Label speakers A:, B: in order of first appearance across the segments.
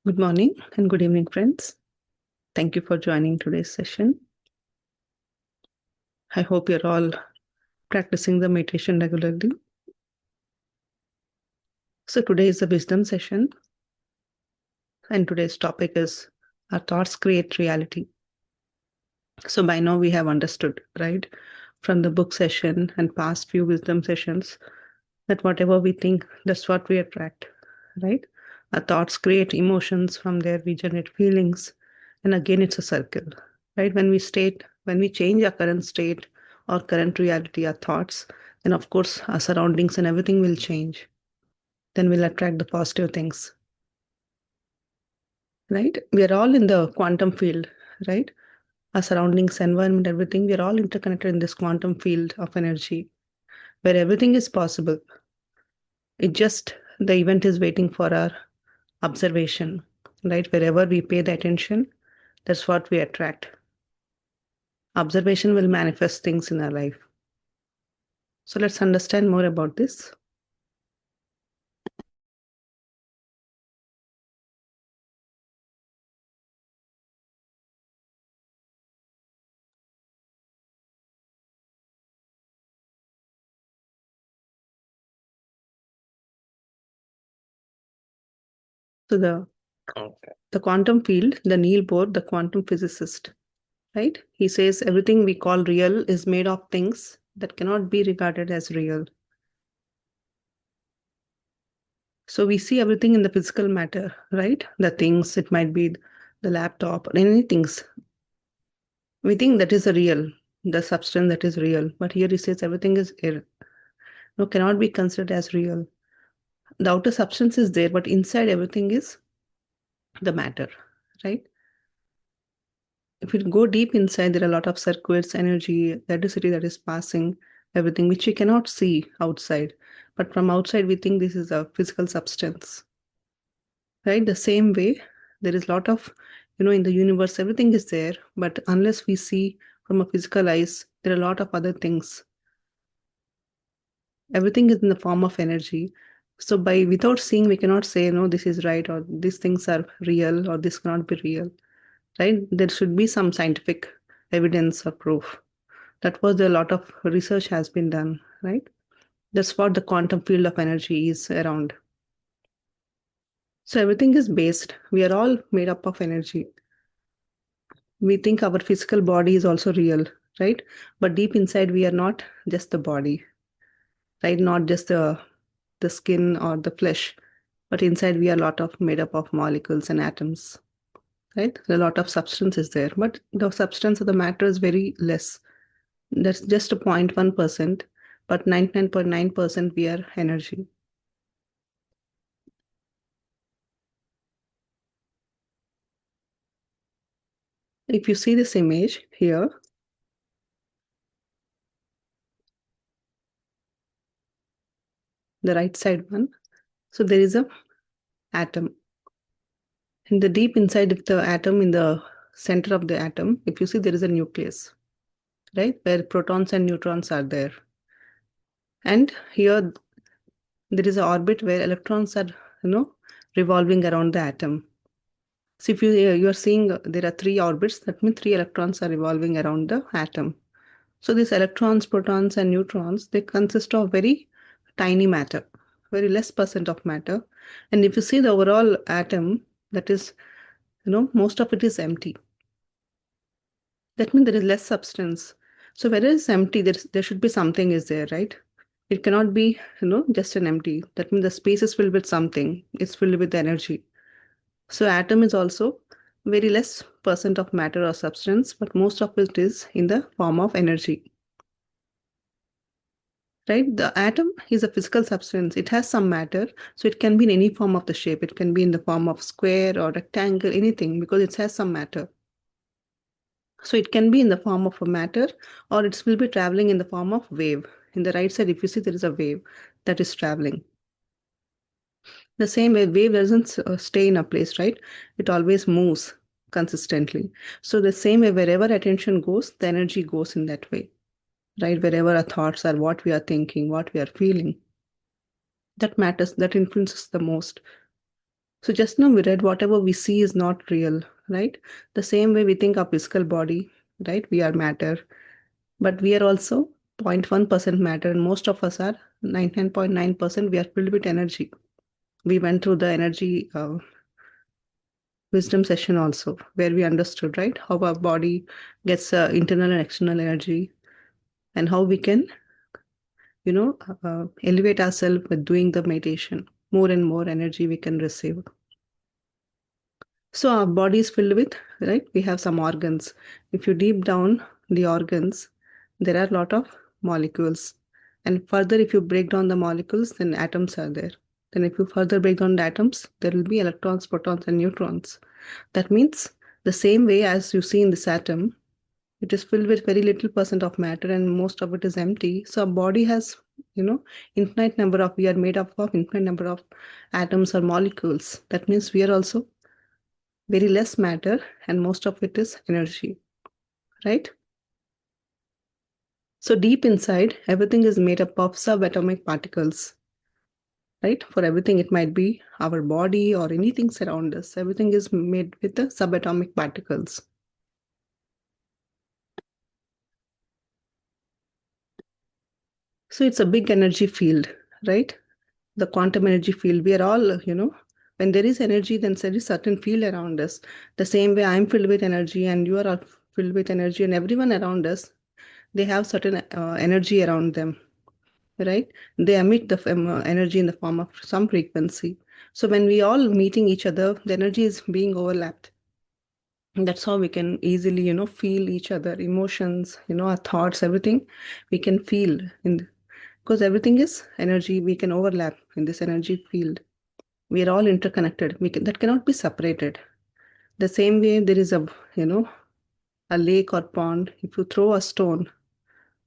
A: Good morning and good evening, friends. Thank you for joining today's session. I hope you're all practicing the meditation regularly. So today is the wisdom session, and today's topic is our thoughts create reality. So by now we have understood, right, from the book session and past few wisdom sessions, that whatever we think, that's what we attract, right? Our thoughts create emotions, from there we generate feelings, and again it's a circle, right? When we change our current state or current reality, our thoughts, then of course our surroundings and everything will change. Then we'll attract the positive things, right? We are all in the quantum field, right? Our surroundings, environment, everything, we are all interconnected in this quantum field of energy where everything is possible. It just, the event is waiting for our observation, right? Wherever we pay the attention, that's what we attract. Observation will manifest things in our life. So let's understand more about this. So the quantum field, the Neil Bohr, the quantum physicist, right? He says everything we call real is made of things that cannot be regarded as real. So we see everything in the physical matter, right? The things, it might be the laptop or any things. We think that is a real, the substance that is real. But here he says everything is no, cannot be considered as real. The outer substance is there, but inside everything is the matter, right? If you go deep inside, there are a lot of circuits, energy, electricity that is passing, everything which we cannot see outside. But from outside, we think this is a physical substance, right? The same way, there is a lot of, in the universe, everything is there, but unless we see from a physical eyes, there are a lot of other things. Everything is in the form of energy. So by without seeing, we cannot say, no, this is right, or these things are real, or this cannot be real, right? There should be some scientific evidence or proof. That was a lot of research has been done, right? That's what the quantum field of energy is around. So everything is based, we are all made up of energy. We think our physical body is also real, right? But deep inside, we are not just the body, right? Not just the skin or the flesh, but inside we are a lot of made up of molecules and atoms, right? A lot of substance is there, but the substance of the matter is very less. That's just a 0.1%, but 99.9% we are energy. If you see this image here, the right side one, so there is a atom. In the deep inside of the atom, in the center of the atom, if you see, there is a nucleus, right? Where protons and neutrons are there. And here there is an orbit where electrons are, revolving around the atom. So if you are seeing there are three orbits, that means three electrons are revolving around the atom. So these electrons, protons, and neutrons, they consist of very tiny matter, very less percent of matter. And if you see the overall atom, that is, most of it is empty. That means there is less substance. So where it is empty, there should be something is there, right? It cannot be, just an empty. That means the space is filled with something. It's filled with energy. So atom is also very less percent of matter or substance, but most of it is in the form of energy. Right? The atom is a physical substance. It has some matter, so it can be in any form of the shape. It can be in the form of square or rectangle, anything, because it has some matter. So it can be in the form of a matter, or it will be traveling in the form of wave. In the right side, if you see, there is a wave that is traveling. The same way, wave doesn't stay in a place, right? It always moves consistently. So the same way, wherever attention goes, the energy goes in that way, right? Wherever our thoughts are, what we are thinking, what we are feeling, that matters, that influences the most. So just now we read whatever we see is not real, right? The same way we think our physical body, right? We are matter, but we are also 0.1% matter, and most of us are 99.9%. We are filled with energy. We went through the energy wisdom session also, where we understood, right, how our body gets internal and external energy, and how we can, elevate ourselves with doing the meditation. More and more energy we can receive. So our body is filled with, right? We have some organs. If you deep down the organs, there are a lot of molecules. And further, if you break down the molecules, then atoms are there. Then if you further break down the atoms, there will be electrons, protons, and neutrons. That means the same way as you see in this atom, it is filled with very little percent of matter and most of it is empty. So our body has, infinite number of, we are made up of infinite number of atoms or molecules. That means we are also very less matter and most of it is energy, right? So deep inside, everything is made up of subatomic particles, right? For everything, it might be our body or anything around us. Everything is made with the subatomic particles. So it's a big energy field, right? The quantum energy field. We are all, when there is energy, then there is certain field around us. The same way I'm filled with energy and you are all filled with energy, and everyone around us, they have certain energy around them, right? They emit the energy in the form of some frequency. So when we all meeting each other, the energy is being overlapped. And that's how we can easily, feel each other, emotions, our thoughts, everything we can feel in, because everything is energy. We can overlap in this energy field. We are all interconnected. That cannot be separated. The same way there is a lake or pond. If you throw a stone,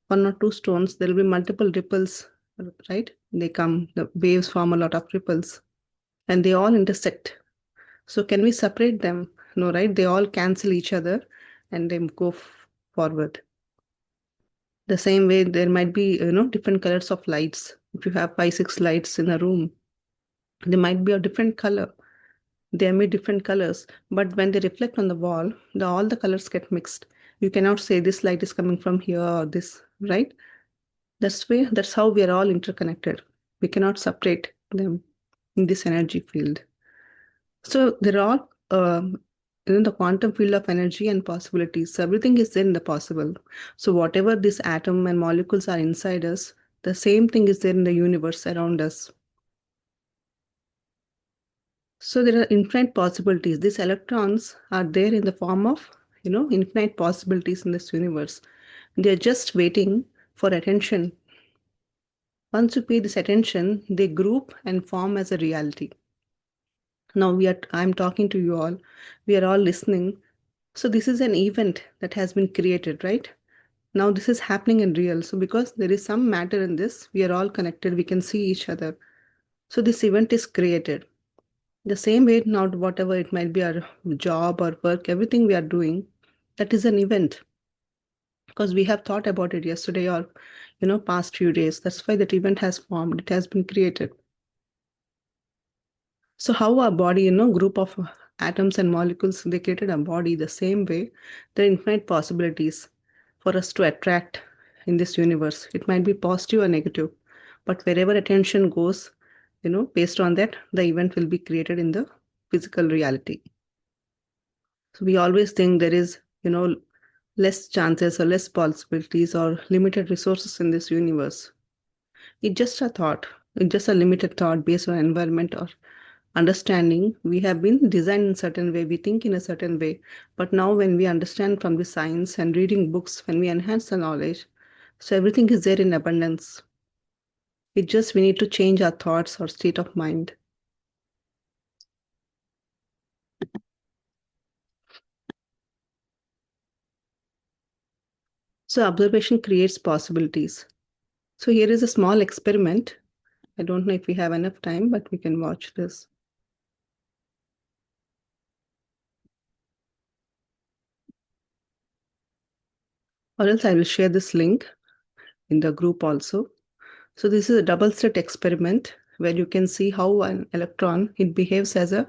A: one or two stones, there will be multiple ripples, right? The waves form a lot of ripples and they all intersect. So can we separate them? No, right? They all cancel each other and they go forward. The same way there might be, different colors of lights. If you have five, six lights in a room, they might be a different color. They emit different colors, but when they reflect on the wall, all the colors get mixed. You cannot say this light is coming from here or this, right? That's how we are all interconnected. We cannot separate them in this energy field. So there are in the quantum field of energy and possibilities. So everything is there in the possible. So whatever this atom and molecules are inside us, the same thing is there in the universe around us. So there are infinite possibilities. These electrons are there in the form of, infinite possibilities in this universe. They are just waiting for attention. Once you pay this attention, they group and form as a reality. Now I'm talking to you all. We are all listening. So this is an event that has been created, right? Now this is happening in real. So because there is some matter in this, we are all connected. We can see each other. So this event is created. The same way, not whatever it might be our job or work, everything we are doing, that is an event because we have thought about it yesterday or, past few days. That's why that event has formed. It has been created. So how our body, group of atoms and molecules, they created a body the same way. There are infinite possibilities for us to attract in this universe. It might be positive or negative, but wherever attention goes, based on that, the event will be created in the physical reality. So we always think there is, less chances or less possibilities or limited resources in this universe. It's just a thought. It's just a limited thought based on environment or understanding. We have been designed in a certain way. We think in a certain way. But now when we understand from the science and reading books, when we enhance the knowledge, so everything is there in abundance. It just we need to change our thoughts or state of mind. So observation creates possibilities. So here is a small experiment. I don't know if we have enough time, but we can watch this. Or else I will share this link in the group also. So this is a double slit experiment where you can see how an electron, it behaves as a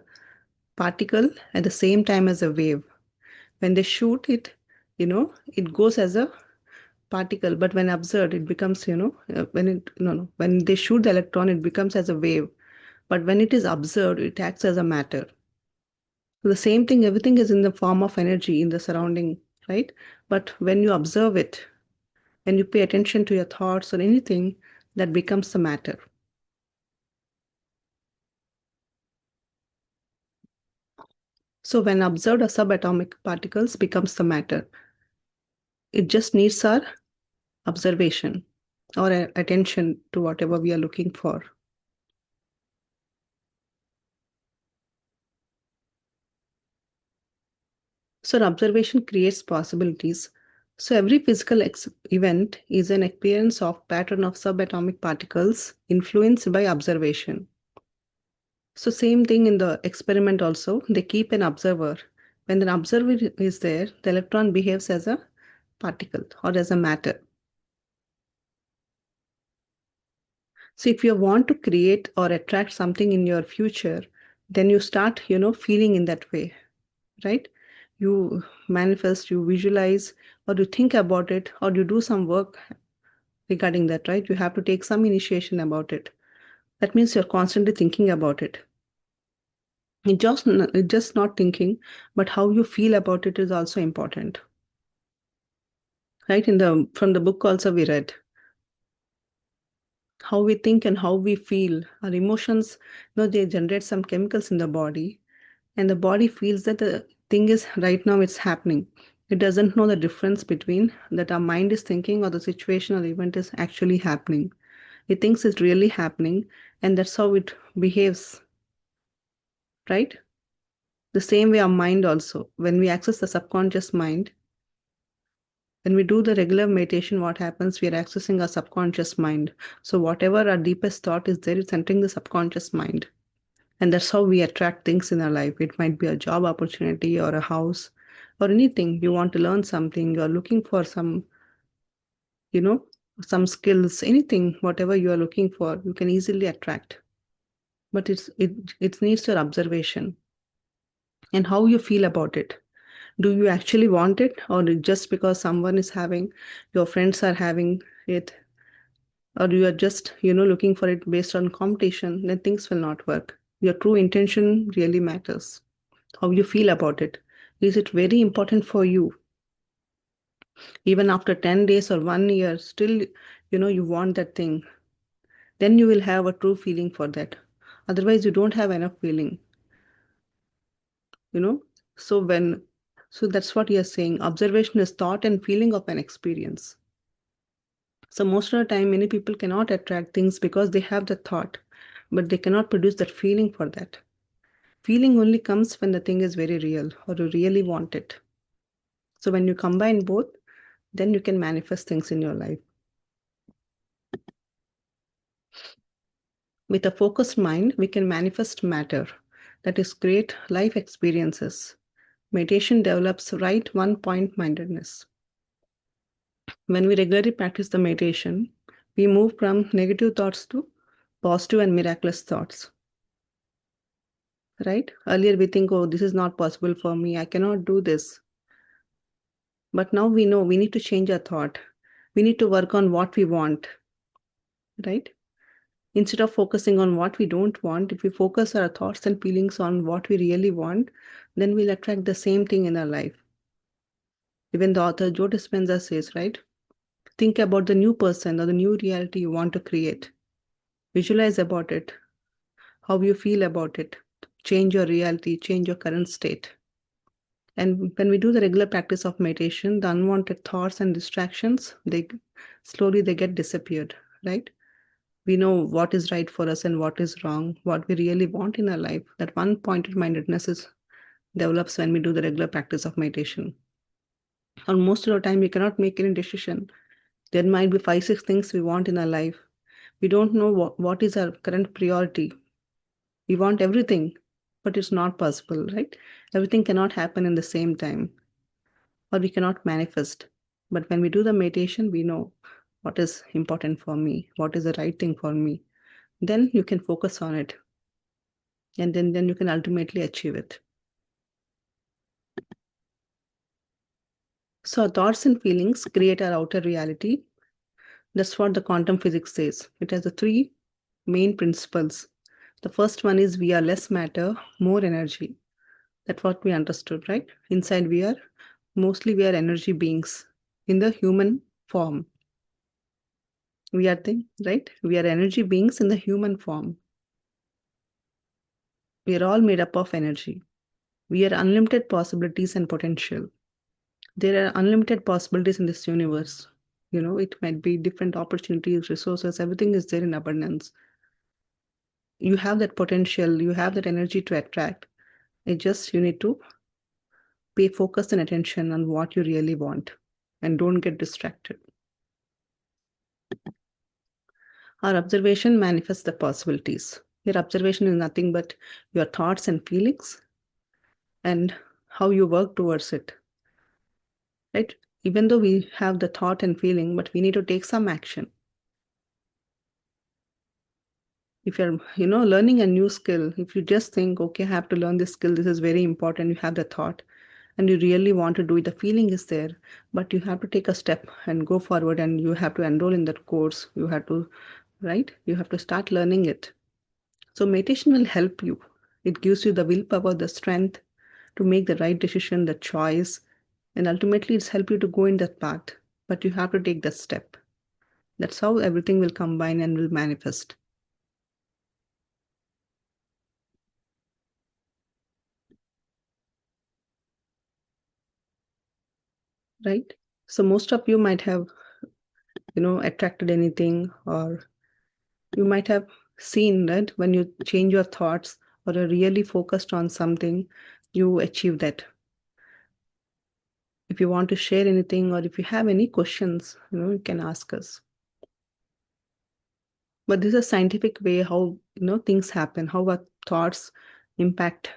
A: particle at the same time as a wave. When they shoot it, it goes as a particle, but when observed, it becomes, when it, no, no, when they shoot the electron, it becomes as a wave. But when it is observed, it acts as a matter. So the same thing, everything is in the form of energy in the surrounding, right? But when you observe it, when you pay attention to your thoughts or anything, that becomes the matter. So when observed, as subatomic particles becomes the matter. It just needs our observation or attention to whatever we are looking for. So observation creates possibilities. So every physical event is an appearance of pattern of subatomic particles influenced by observation. So same thing in the experiment also, they keep an observer. When an observer is there, the electron behaves as a particle or as a matter. So if you want to create or attract something in your future, then you start, feeling in that way, right? You manifest, you visualize, or you think about it, or you do some work regarding that, right? You have to take some initiation about it. That means you're constantly thinking about it. It's just not thinking, but how you feel about it is also important, right? From the book also we read how we think and how we feel. Our emotions, they generate some chemicals in the body, and the body feels that the thing is right now it's happening. It doesn't know the difference between that our mind is thinking or the situation or the event is actually happening. It thinks it's really happening, and that's how it behaves, right? The same way our mind also, when we access the subconscious mind, when we do the regular meditation, what happens? We are accessing our subconscious mind. So whatever our deepest thought is there, it's entering the subconscious mind. And that's how we attract things in our life. It might be a job opportunity or a house or anything. You want to learn something, you're looking for you know, some skills, anything, whatever you are looking for, you can easily attract. But it needs your observation and how you feel about it. Do you actually want it, or just because someone is having, your friends are having it, or you are just, looking for it based on competition, then things will not work. Your true intention really matters. How you feel about it. Is it very important for you? Even after 10 days or 1 year, still, you want that thing. Then you will have a true feeling for that. Otherwise, you don't have enough feeling, you know. So so that's what you're saying. Observation is thought and feeling of an experience. So most of the time, many people cannot attract things because they have the thought, but they cannot produce that feeling for that. Feeling only comes when the thing is very real or you really want it. So when you combine both, then you can manifest things in your life. With a focused mind, we can manifest matter, that is, create life experiences. Meditation develops right one point mindedness. When we regularly practice the meditation, we move from negative thoughts to positive and miraculous thoughts. Right? Earlier we think, oh, this is not possible for me, I cannot do this. But now we know we need to change our thought. We need to work on what we want, right? Instead of focusing on what we don't want, if we focus our thoughts and feelings on what we really want, then we'll attract the same thing in our life. Even the author Joe Dispenza says, right? Think about the new person or the new reality you want to create. Visualize about it, how you feel about it. Change your reality, change your current state. And when we do the regular practice of meditation, the unwanted thoughts and distractions, they get disappeared, right? We know what is right for us and what is wrong, what we really want in our life. That one pointed mindedness develops when we do the regular practice of meditation. And most of the time, we cannot make any decision. There might be 5, 6 things we want in our life. We don't know what is our current priority. We want everything, but it's not possible, right? Everything cannot happen in the same time, or we cannot manifest. But when we do the meditation, we know what is important for me, what is the right thing for me. Then you can focus on it, and then you can ultimately achieve it. So our thoughts and feelings create our outer reality. That's what the quantum physics says. It has the three main principles. The first one is we are less matter, more energy. That's what we understood, right? Inside we are energy beings in the human form. Right? We are energy beings in the human form. We are all made up of energy. We are unlimited possibilities and potential. There are unlimited possibilities in this universe. It might be different opportunities, resources, everything is there in abundance. You have that potential, you have that energy to attract. You need to pay focus and attention on what you really want and don't get distracted. Our observation manifests the possibilities. Your observation is nothing but your thoughts and feelings and how you work towards it, right? Even though we have the thought and feeling, but we need to take some action. If you're, learning a new skill, if you just think, okay, I have to learn this skill, this is very important, you have the thought and you really want to do it, the feeling is there, but you have to take a step and go forward and you have to enroll in that course. You have to, right? You have to start learning it. So meditation will help you. It gives you the willpower, the strength to make the right decision, the choice, and ultimately it's help you to go in that path. But you have to take that step. That's how everything will combine and will manifest. Right? So most of you might have, attracted anything, or you might have seen that when you change your thoughts or are really focused on something, you achieve that. If you want to share anything or if you have any questions, you can ask us. But this is a scientific way how things happen, how our thoughts impact.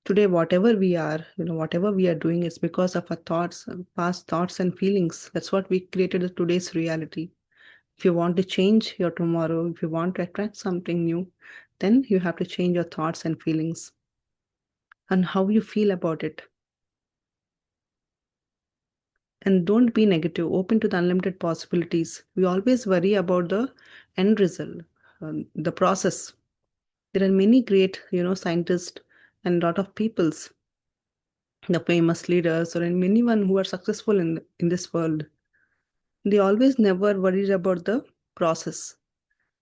A: Today, whatever we are doing is because of our thoughts, past thoughts and feelings. That's what we created as today's reality. If you want to change your tomorrow, if you want to attract something new, then you have to change your thoughts and feelings and how you feel about it. And don't be negative, open to the unlimited possibilities. We always worry about the end result, the process. There are many great, scientists and a lot of peoples, the famous leaders or anyone who are successful in this world. They always never worried about the process.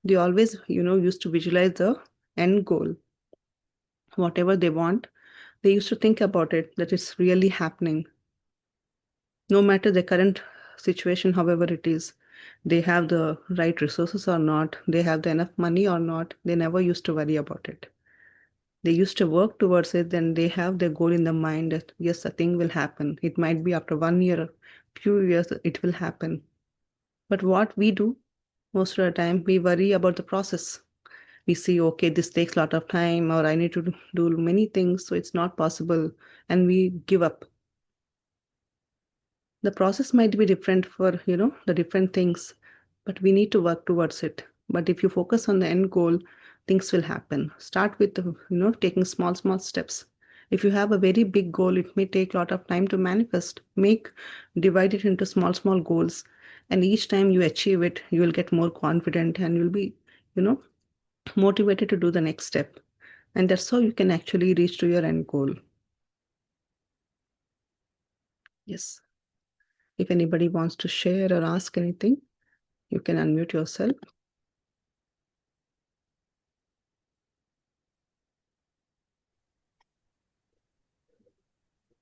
A: They always, used to visualize the end goal. Whatever they want, they used to think about it, that it's really happening. No matter the current situation, however it is, they have the right resources or not, they have the enough money or not, they never used to worry about it. They used to work towards it, then they have their goal in the mind that yes, a thing will happen. It might be after 1 year or few years, it will happen. But what we do most of the time, we worry about the process. We see, okay, this takes a lot of time, or I need to do many things, so it's not possible, and we give up. The process might be different for the different things, but we need to work towards it. But if you focus on the end goal, things will happen. Start with taking small steps. If you have a very big goal, it may take a lot of time to manifest. Divide it into small goals, and each time you achieve it, you will get more confident and you'll be you know motivated to do the next step. And that's how you can actually reach to your end goal. Yes. If anybody wants to share or ask anything, you can unmute yourself.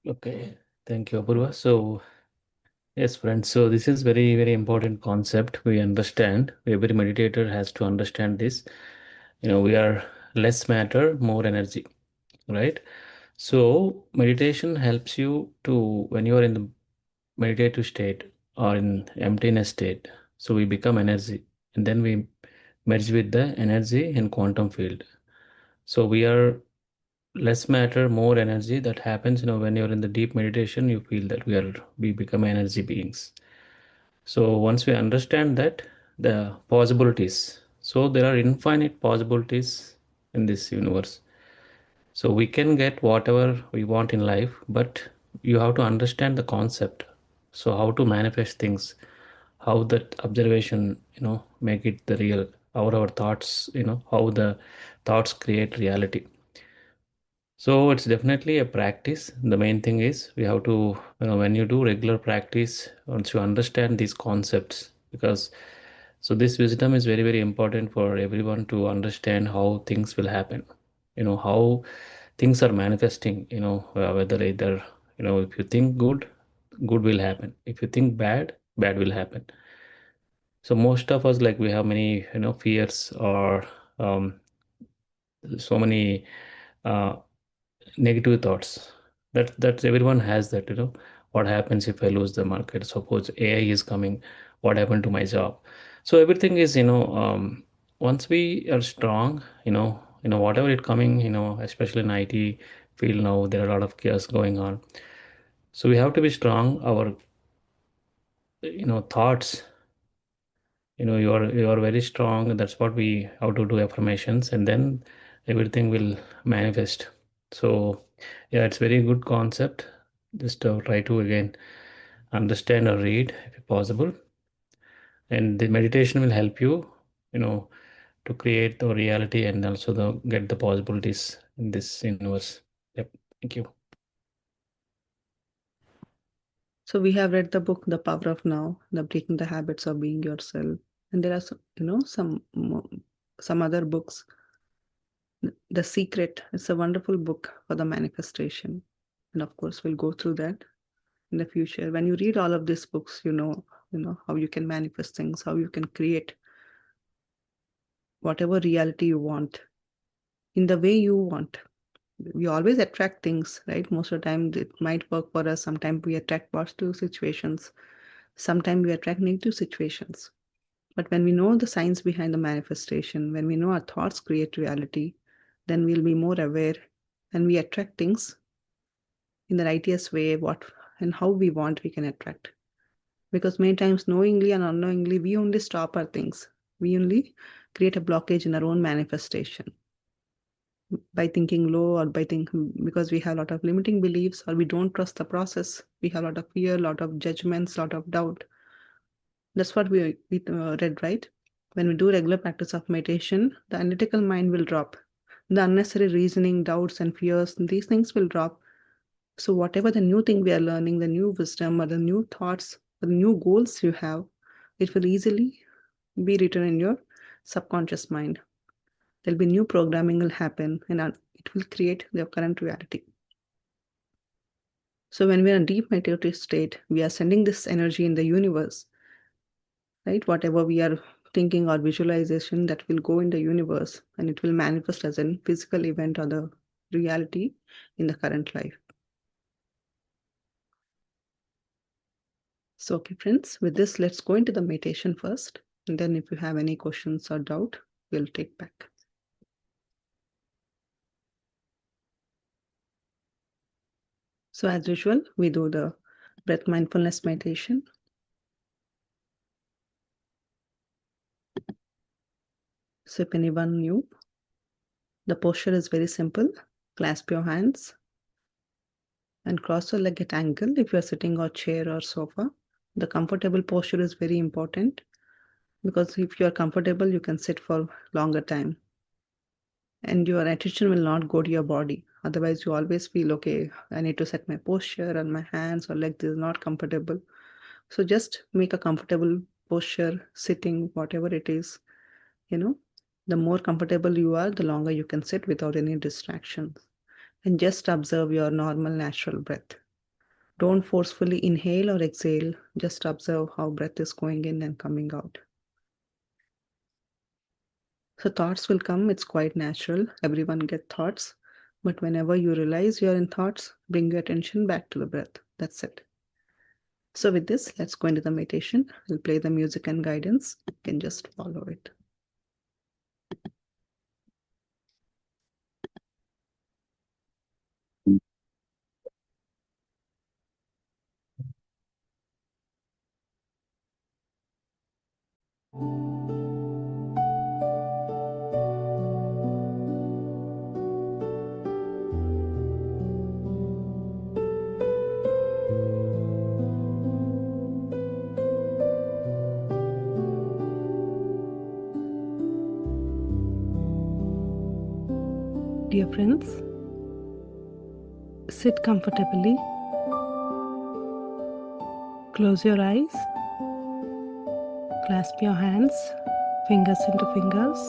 B: Okay, thank you, Apurva. So, yes, friends, so this is very, very important concept. We understand, every meditator has to understand this. We are less matter, more energy, right? So, meditation helps you to, when you are in the meditative state or in emptiness state, so we become energy and then we merge with the energy in quantum field. So, we are less matter, more energy. That happens when you're in the deep meditation, you feel that we become energy beings. So once we understand that, the possibilities, so there are infinite possibilities in this universe. So we can get whatever we want in life, but you have to understand the concept. So how to manifest things, how that observation, make it the real, how our thoughts, how the thoughts create reality. So it's definitely a practice. The main thing is we have to, when you do regular practice, once you understand these concepts, because so this wisdom is very, very important for everyone to understand how things will happen, how things are manifesting, whether either, if you think good, good will happen. If you think bad, bad will happen. So most of us, like we have many, fears or um, so many uh, negative thoughts. That everyone has that, what happens if I lose the market? Suppose AI is coming, what happened to my job? So everything is, once we are strong, whatever it coming, especially in IT field now, there are a lot of chaos going on. So we have to be strong. Our, thoughts, you are very strong. That's what we have to do affirmations, and then everything will manifest. So yeah, it's very good concept. Just try to again understand or read if possible, and the meditation will help you, you know to create the reality and also get the possibilities in this universe. Yep. Thank you.
A: So we have read the book The Power of Now, The Breaking the Habits of Being Yourself. And there are some, some other books. The Secret. It's a wonderful book for the manifestation. And of course, we'll go through that in the future. When you read all of these books, you know how you can manifest things, how you can create whatever reality you want in the way you want. We always attract things, right? Most of the time it might work for us. Sometimes we attract positive situations. Sometimes we attract negative situations. But when we know the science behind the manifestation, when we know our thoughts create reality, then we'll be more aware and we attract things in the righteous way, what and how we want we can attract. Because many times, knowingly and unknowingly, we only stop our things. We only create a blockage in our own manifestation by thinking low or by thinking because we have a lot of limiting beliefs or we don't trust the process. We have a lot of fear, a lot of judgments, a lot of doubt. That's what we read, right? When we do regular practice of meditation, the analytical mind will drop. The unnecessary reasoning, doubts, and fears, these things will drop. So, whatever the new thing we are learning, the new wisdom or the new thoughts, or the new goals you have, it will easily be written in your subconscious mind. There'll be new programming will happen and it will create their current reality. So, when we're in a deep meditative state, we are sending this energy in the universe, right? Whatever we are thinking or visualization that will go in the universe and it will manifest as a physical event or the reality in the current life. So, okay, friends, with this, let's go into the meditation first. And then if you have any questions or doubt, we'll take back. So as usual, we do the breath mindfulness meditation. So if anyone new, the posture is very simple. Clasp your hands and cross your leg at angle if you are sitting on chair or sofa. The comfortable posture is very important because if you are comfortable, you can sit for longer time and your attention will not go to your body. Otherwise, you always feel, okay, I need to set my posture and my hands or legs is not comfortable. So just make a comfortable posture, sitting, whatever it is, you know, the more comfortable you are, the longer you can sit without any distractions. And just observe your normal natural breath. Don't forcefully inhale or exhale. Just observe how breath is going in and coming out. So thoughts will come. It's quite natural. Everyone get thoughts. But whenever you realize you're in thoughts, bring your attention back to the breath. That's it. So with this, let's go into the meditation. I'll play the music and guidance. You can just follow it. friends, sit comfortably, close your eyes, clasp your hands, fingers into fingers.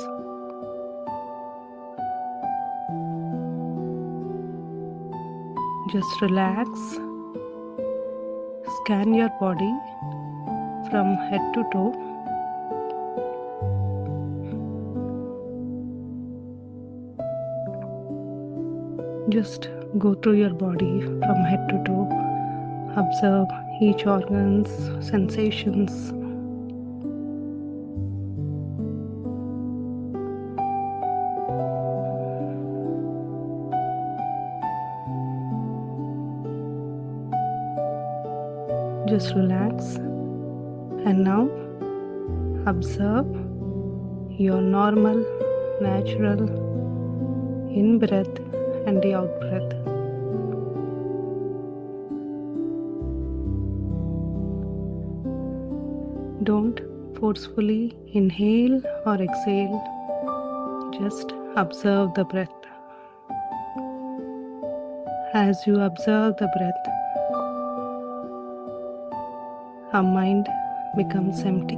A: Just relax. Scan your body from head to toe. Just go through your body from head to toe. Observe each organ's sensations. Just relax. And now observe your normal, natural in-breath and the out-breath. Don't forcefully inhale or exhale. Just observe the breath. As you observe the breath, our mind becomes empty.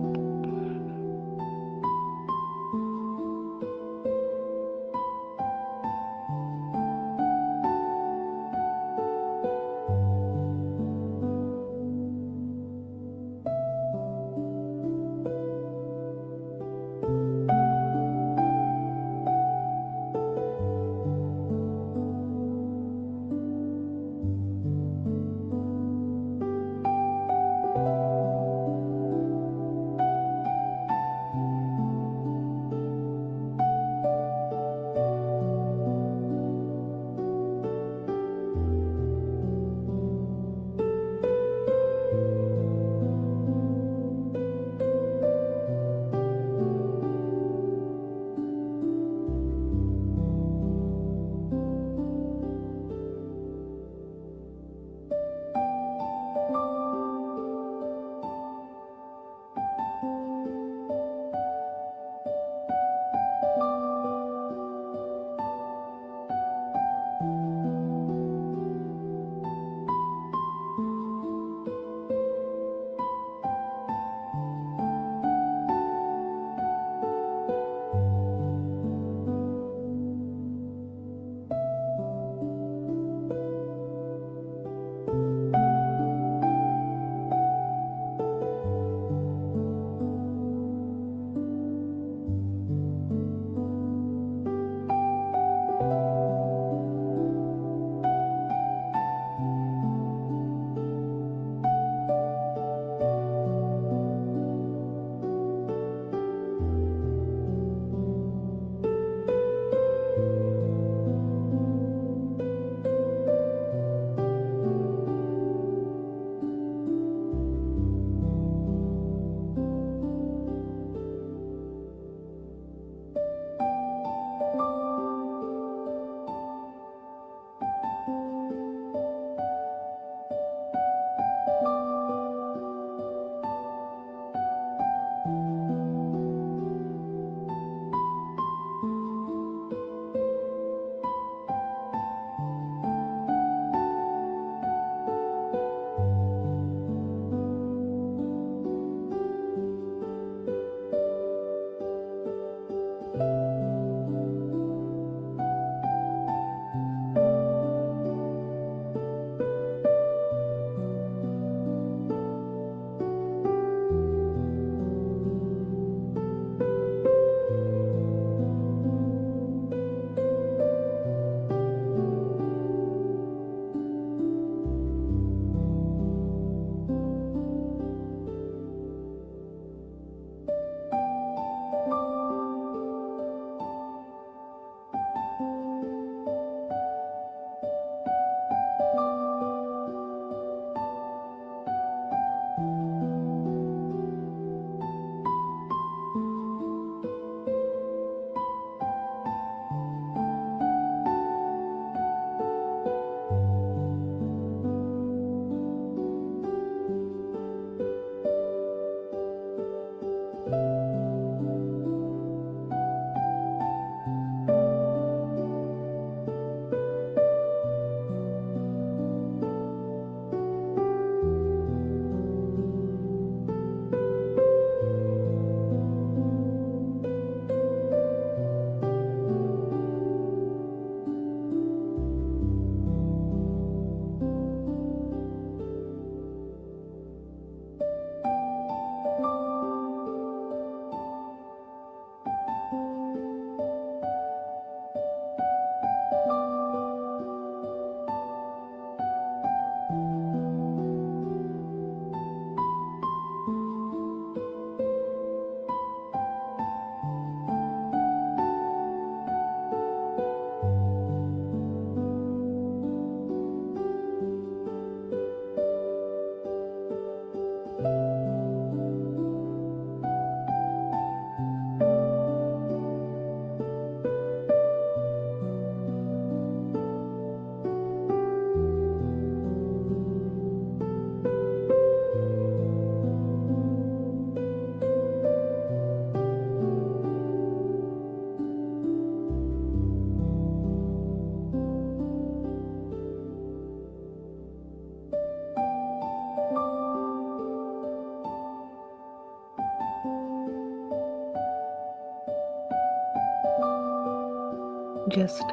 A: Just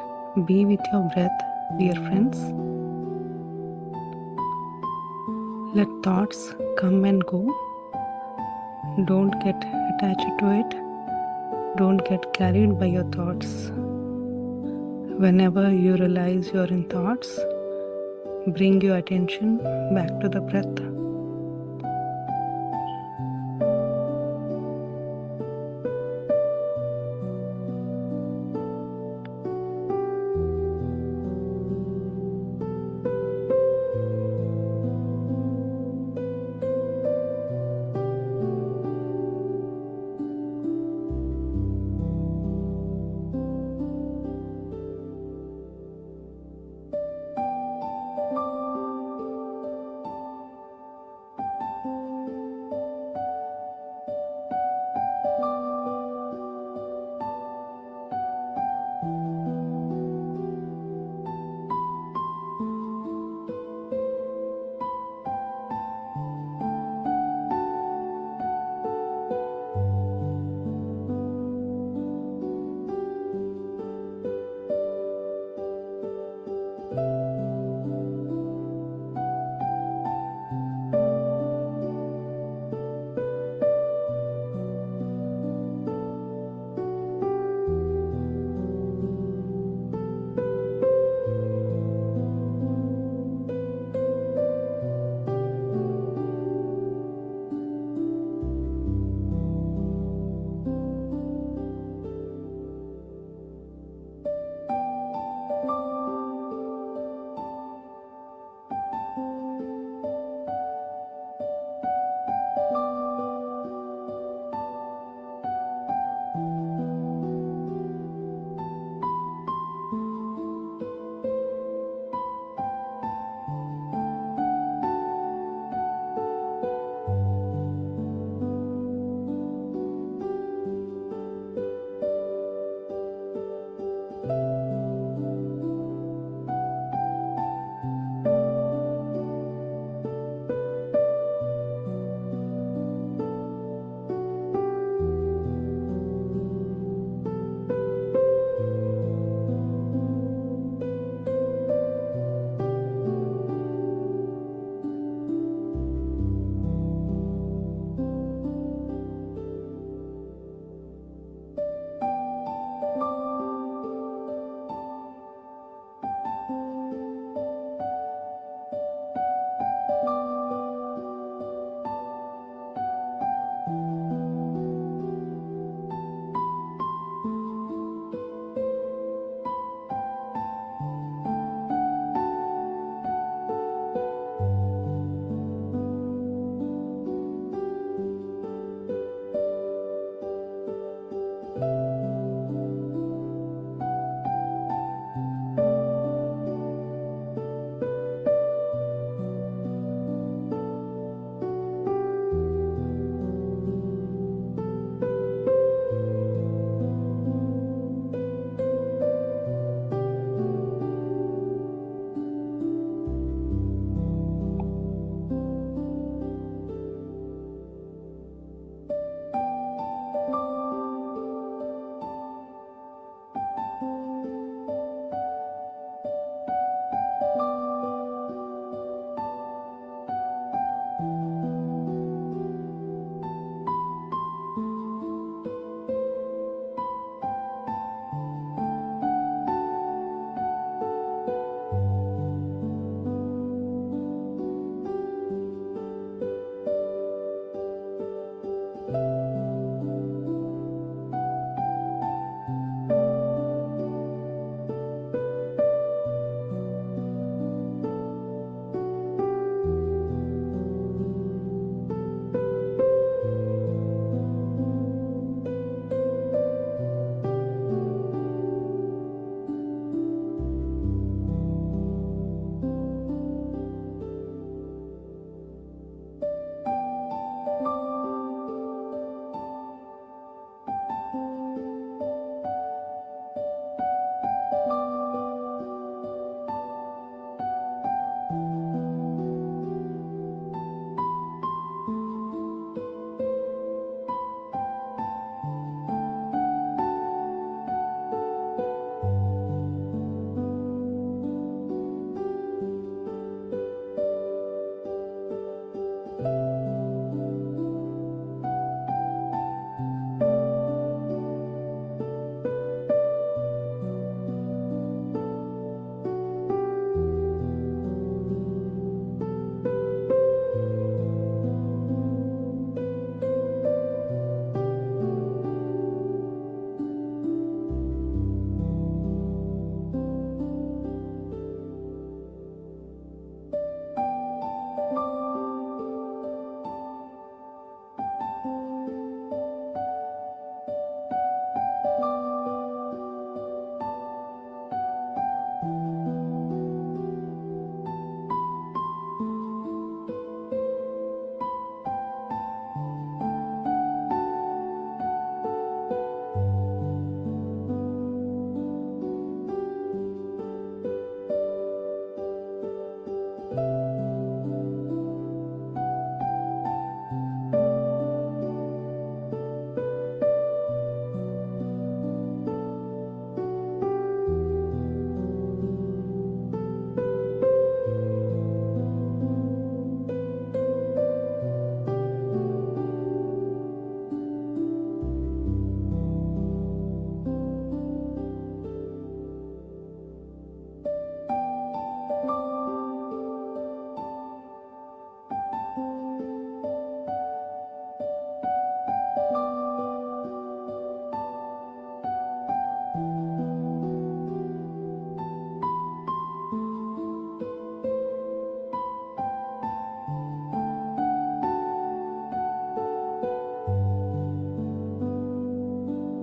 A: be with your breath, dear friends. Let thoughts come and go. Don't get attached to it. Don't get carried by your thoughts. Whenever you realize you're in thoughts, bring your attention back to the breath.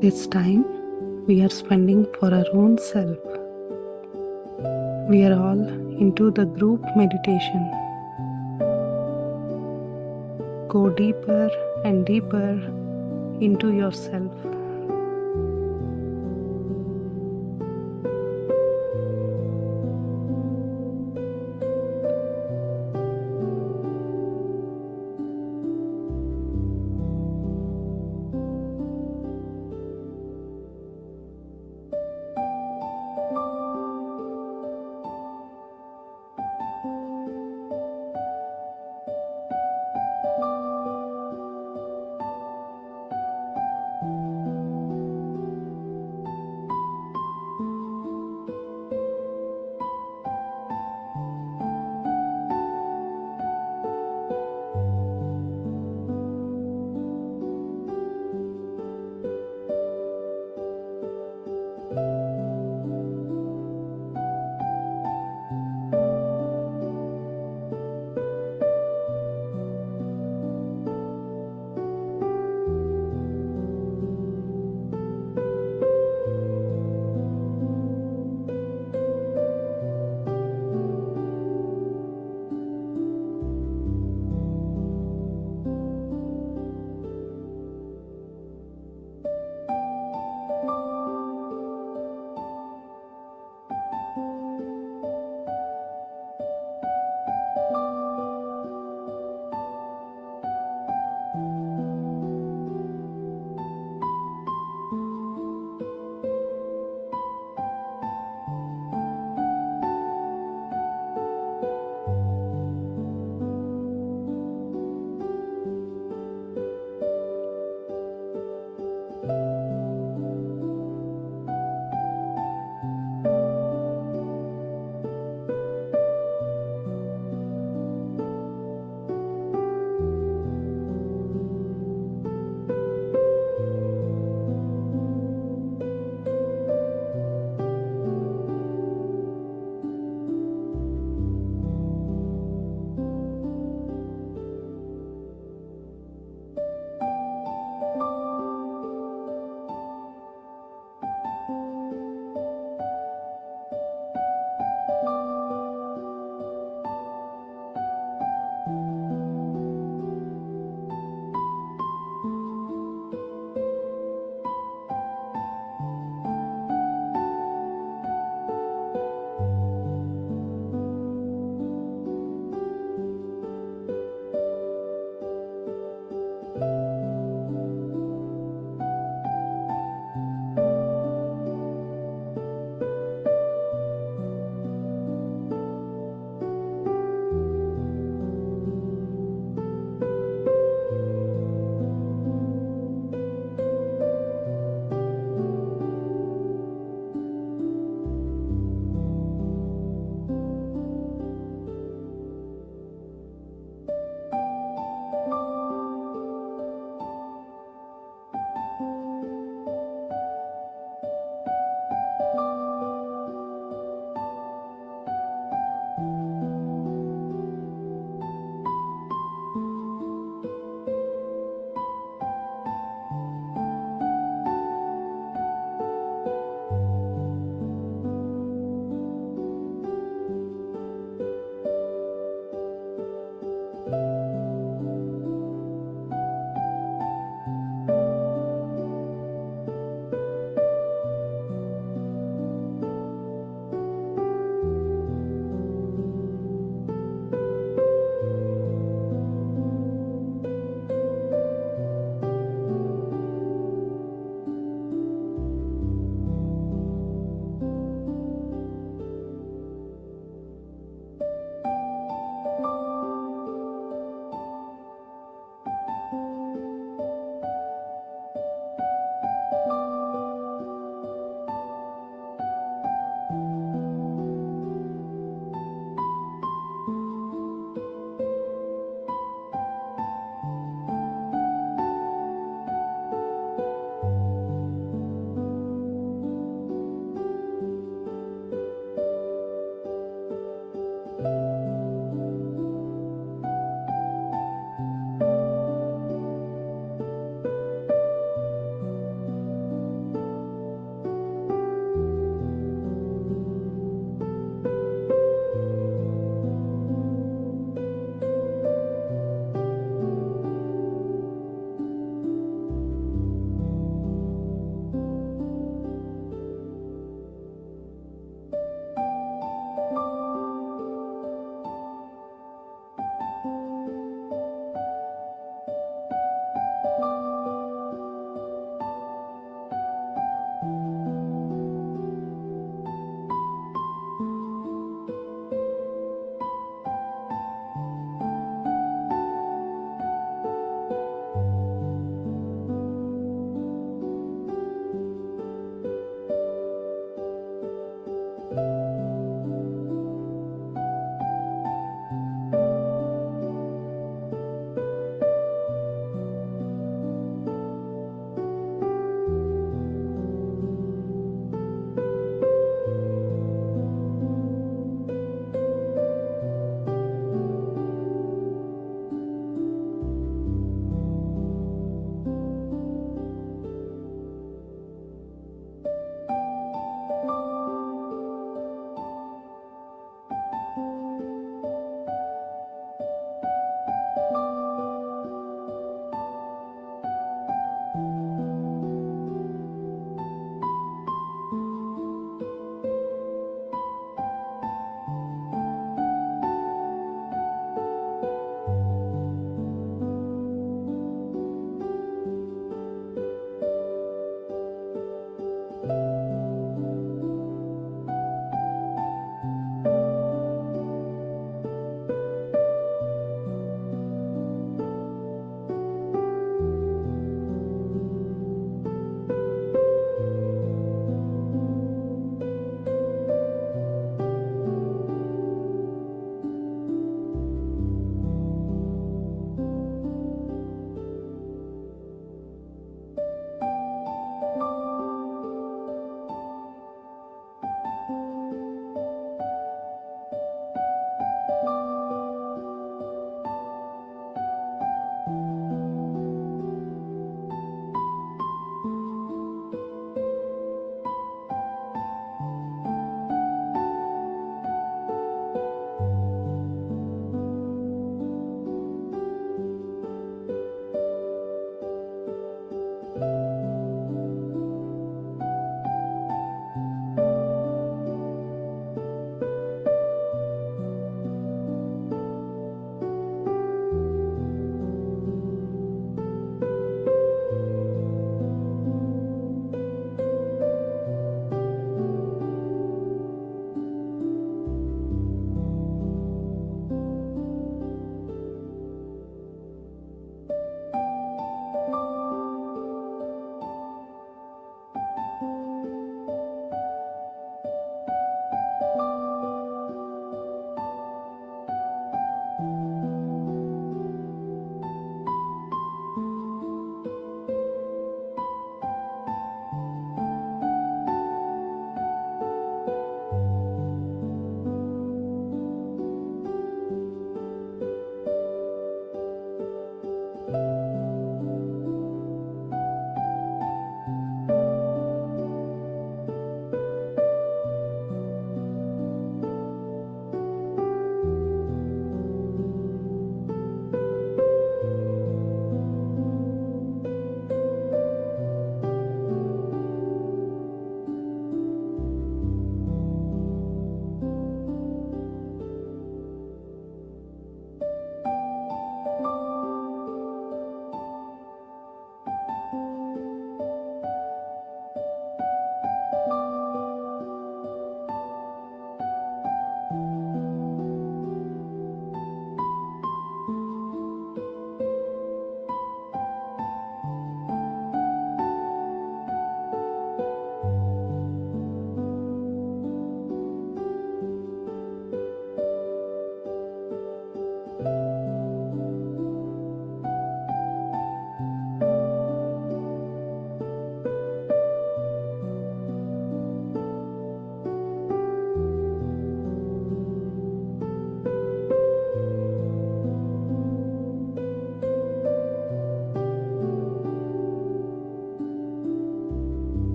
A: This time we are spending for our own self. We are all into the group meditation. Go deeper and deeper into yourself.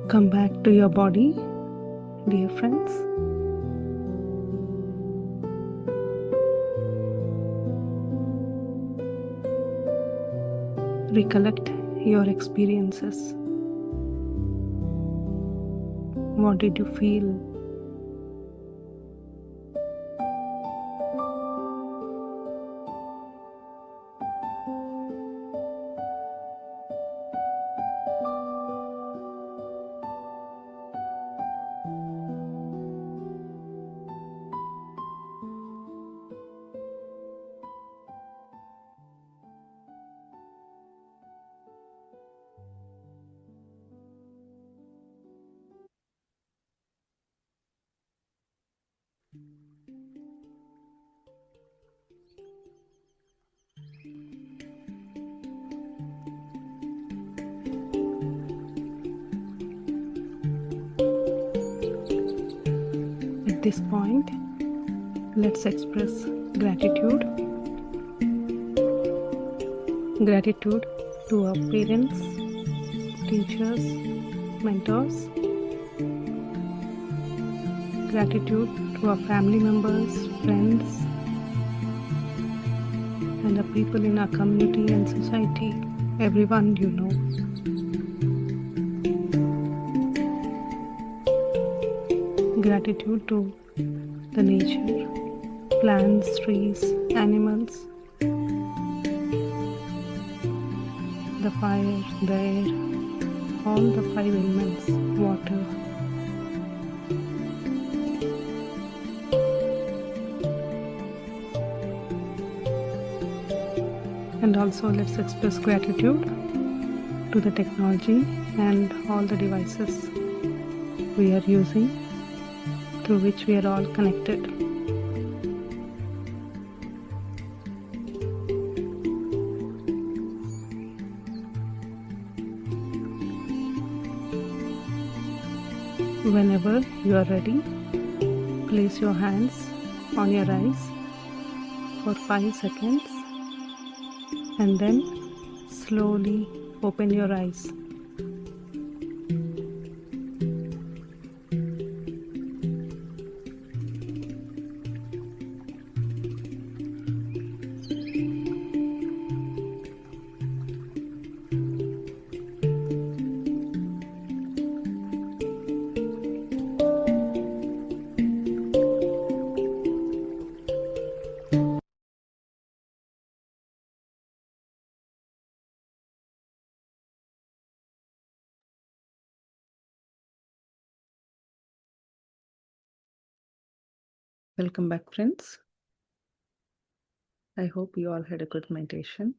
A: Come back to your body, dear friends. Recollect your experiences. What did you feel? At this point, let's express gratitude. Gratitude to our parents, teachers, mentors. Gratitude to our family members, friends, and the people in our community and society, everyone you know. Gratitude to the nature, plants, trees, animals, the fire, the air, all the five elements, water. And also let's express gratitude to the technology and all the devices we are using, through which we are all connected. Whenever you are ready, place your hands on your eyes for 5 seconds and then slowly open your eyes. Welcome back, friends. I hope you all had a good meditation.